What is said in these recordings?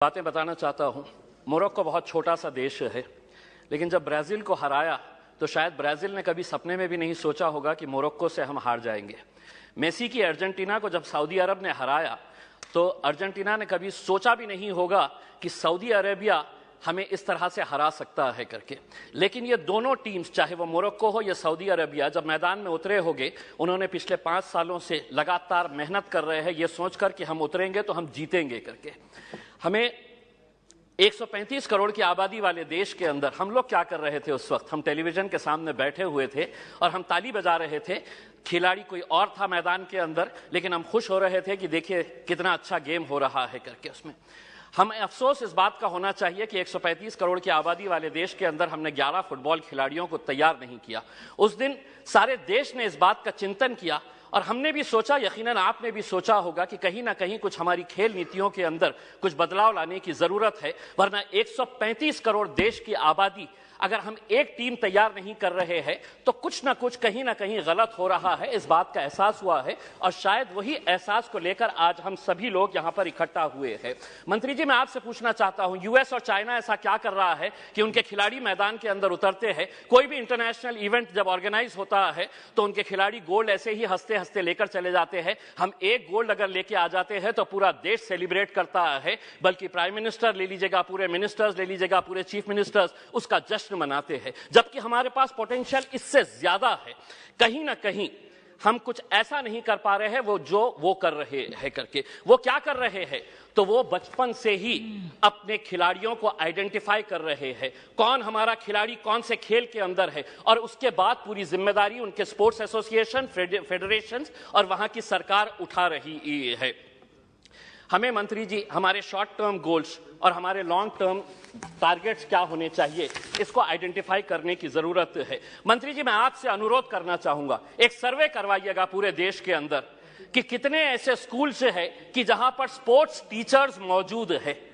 बातें बताना चाहता हूं। मोरक्को बहुत छोटा सा देश है, लेकिन जब ब्राज़ील को हराया तो शायद ब्राज़ील ने कभी सपने में भी नहीं सोचा होगा कि मोरक्को से हम हार जाएंगे। मेसी की अर्जेंटीना को जब सऊदी अरब ने हराया तो अर्जेंटीना ने कभी सोचा भी नहीं होगा कि सऊदी अरेबिया हमें इस तरह से हरा सकता है करके। लेकिन ये दोनों टीम्स, चाहे वो मोरक्को हो या सऊदी अरेबिया, जब मैदान में उतरे होंगे, उन्होंने पिछले 5 सालों से लगातार मेहनत कर रहे हैं ये सोचकर कि हम उतरेंगे तो हम जीतेंगे करके। हमें 135 करोड़ की आबादी वाले देश के अंदर हम लोग क्या कर रहे थे उस वक्त? हम टेलीविजन के सामने बैठे हुए थे और हम ताली बजा रहे थे। खिलाड़ी कोई और था मैदान के अंदर, लेकिन हम खुश हो रहे थे कि देखिए कितना अच्छा गेम हो रहा है करके। उसमें हमें अफसोस इस बात का होना चाहिए कि 135 करोड़ की आबादी वाले देश के अंदर हमने 11 फुटबॉल खिलाड़ियों को तैयार नहीं किया। उस दिन सारे देश ने इस बात का चिंतन किया और हमने भी सोचा, यकीनन आपने भी सोचा होगा कि कहीं ना कहीं कुछ हमारी खेल नीतियों के अंदर कुछ बदलाव लाने की जरूरत है, वरना 135 करोड़ देश की आबादी अगर हम एक टीम तैयार नहीं कर रहे हैं तो कुछ ना कुछ कहीं ना कहीं गलत हो रहा है। इस बात का एहसास हुआ है और शायद वही एहसास को लेकर आज हम सभी लोग यहां पर इकट्ठा हुए हैं। मंत्री जी, मैं आपसे पूछना चाहता हूं, यूएस और चाइना ऐसा क्या कर रहा है कि उनके खिलाड़ी मैदान के अंदर उतरते हैं? कोई भी इंटरनेशनल इवेंट जब ऑर्गेनाइज होता है तो उनके खिलाड़ी गोल्ड ऐसे ही हंसते हंसते लेकर चले जाते हैं। हम एक गोल्ड अगर लेके आ जाते हैं तो पूरा देश सेलिब्रेट करता है, बल्कि प्राइम मिनिस्टर ले लीजिएगा, पूरे मिनिस्टर्स ले लीजिएगा, पूरे चीफ मिनिस्टर्स उसका जश्न मनाते हैं। जबकि हमारे पास पोटेंशियल इससे ज्यादा है। कहीं ना कहीं हम कुछ ऐसा नहीं कर पा रहे हैं वो कर रहे हैं करके। वो क्या कर रहे हैं? तो वो बचपन से ही अपने खिलाड़ियों को आइडेंटिफाई कर रहे हैं, कौन हमारा खिलाड़ी कौन से खेल के अंदर है, और उसके बाद पूरी जिम्मेदारी उनके स्पोर्ट्स एसोसिएशन, फेडरेशन और वहां की सरकार उठा रही है। हमें मंत्री जी हमारे शॉर्ट टर्म गोल्स और हमारे लॉन्ग टर्म टारगेट्स क्या होने चाहिए, इसको आइडेंटिफाई करने की जरूरत है। मंत्री जी, मैं आपसे अनुरोध करना चाहूंगा, एक सर्वे करवाइएगा पूरे देश के अंदर कि कितने ऐसे स्कूल्स हैं कि जहां पर स्पोर्ट्स टीचर्स मौजूद है।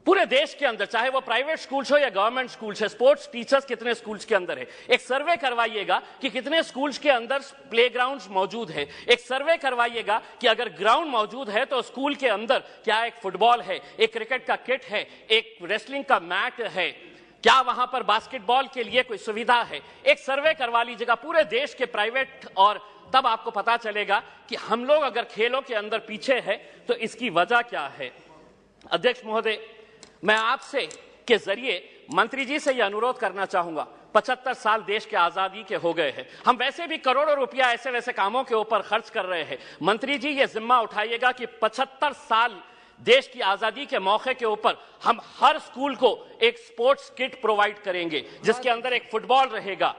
पूरे देश के अंदर, चाहे वो प्राइवेट स्कूल्स हो या गवर्नमेंट स्कूल्स है, स्पोर्ट्स टीचर्स कितने स्कूल्स के अंदर है। एक सर्वे करवाइएगा कि कितने स्कूल्स के अंदर प्लेग्राउंड्स मौजूद है। एक सर्वे करवाइएगा कि अगर ग्राउंड मौजूद है तो स्कूल के अंदर क्या एक फुटबॉल है, एक क्रिकेट का किट है, एक रेसलिंग का मैट है, क्या वहां पर बास्केटबॉल के लिए कोई सुविधा है। एक सर्वे करवा लीजिएगा पूरे देश के प्राइवेट, और तब आपको पता चलेगा कि हम लोग अगर खेलों के अंदर पीछे है तो इसकी वजह क्या है। अध्यक्ष महोदय, मैं आपसे के जरिए मंत्री जी से यह अनुरोध करना चाहूंगा, 75 साल देश के आजादी के हो गए हैं, हम वैसे भी करोड़ों रुपया ऐसे वैसे कामों के ऊपर खर्च कर रहे हैं। मंत्री जी ये जिम्मा उठाइएगा कि 75 साल देश की आजादी के मौके के ऊपर हम हर स्कूल को एक स्पोर्ट्स किट प्रोवाइड करेंगे, जिसके अंदर एक फुटबॉल रहेगा,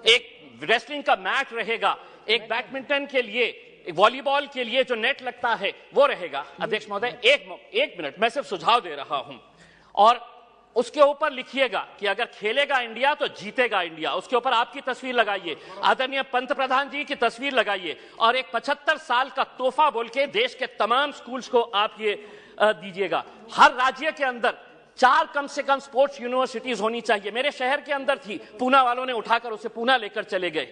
एक रेसलिंग का मैट रहेगा, एक बैडमिंटन के लिए, वॉलीबॉल के लिए जो नेट लगता है वो रहेगा। अध्यक्ष महोदय, एक मिनट, मैं सिर्फ सुझाव दे रहा हूं, और उसके ऊपर लिखिएगा कि अगर खेलेगा इंडिया तो जीतेगा इंडिया। उसके ऊपर आपकी तस्वीर लगाइए, आदरणीय पंतप्रधान जी की तस्वीर लगाइए, और एक 75 साल का तोहफा बोल के देश के तमाम स्कूल्स को आप ये दीजिएगा। हर राज्य के अंदर 4 कम से कम स्पोर्ट्स यूनिवर्सिटीज होनी चाहिए। मेरे शहर के अंदर थी, पूना वालों ने उठाकर उसे पूना लेकर चले गए।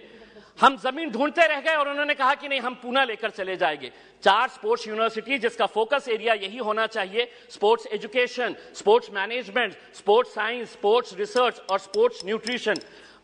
हम जमीन ढूंढते रह गए और उन्होंने कहा कि नहीं, हम पूना लेकर चले जाएंगे। 4 स्पोर्ट्स यूनिवर्सिटी, जिसका फोकस एरिया यही होना चाहिए, sports education, sports management, sports science, sports research और स्पोर्ट्स न्यूट्रिशन।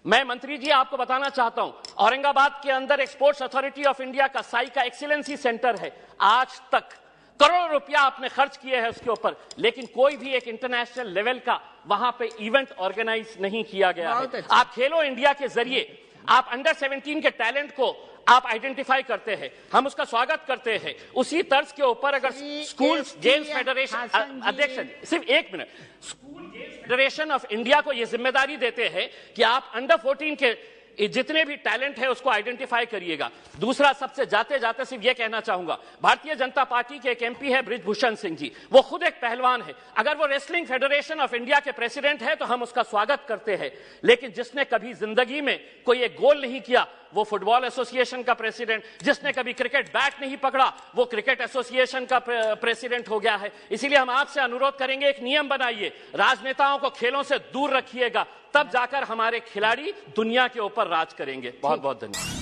मैं मंत्री जी आपको बताना चाहता हूं, औरंगाबाद के अंदर एक स्पोर्ट्स अथॉरिटी ऑफ इंडिया का साई का एक्सीलेंसी सेंटर है। आज तक करोड़ों रुपया आपने खर्च किए हैं उसके ऊपर, लेकिन कोई भी एक इंटरनेशनल लेवल का वहां पे इवेंट ऑर्गेनाइज नहीं किया गया है। आप खेलो इंडिया के जरिए आप अंडर 17 के टैलेंट को आप आइडेंटिफाई करते हैं, हम उसका स्वागत करते हैं। उसी तर्ज के ऊपर अगर स्कूल गेम्स फेडरेशन, अध्यक्ष सिर्फ एक minute, school games federation of India को यह जिम्मेदारी देते हैं कि आप अंडर 14 के जितने भी टैलेंट है उसको आइडेंटिफाई करिएगा। दूसरा, सबसे जाते जाते सिर्फ ये कहना चाहूंगा, भारतीय जनता पार्टी के एक एमपी है बृजभूषण सिंह जी, वो खुद एक पहलवान है। अगर वो रेसलिंग फेडरेशन ऑफ इंडिया के प्रेसिडेंट है तो हम उसका स्वागत करते हैं, लेकिन जिसने कभी जिंदगी में कोई एक गोल नहीं किया वो फुटबॉल एसोसिएशन का प्रेसिडेंट, जिसने कभी क्रिकेट बैट नहीं पकड़ा वो क्रिकेट एसोसिएशन का प्रेसिडेंट हो गया है। इसीलिए हम आपसे अनुरोध करेंगे, एक नियम बनाइए, राजनेताओं को खेलों से दूर रखिएगा, तब जाकर हमारे खिलाड़ी दुनिया के ऊपर राज करेंगे। बहुत बहुत धन्यवाद।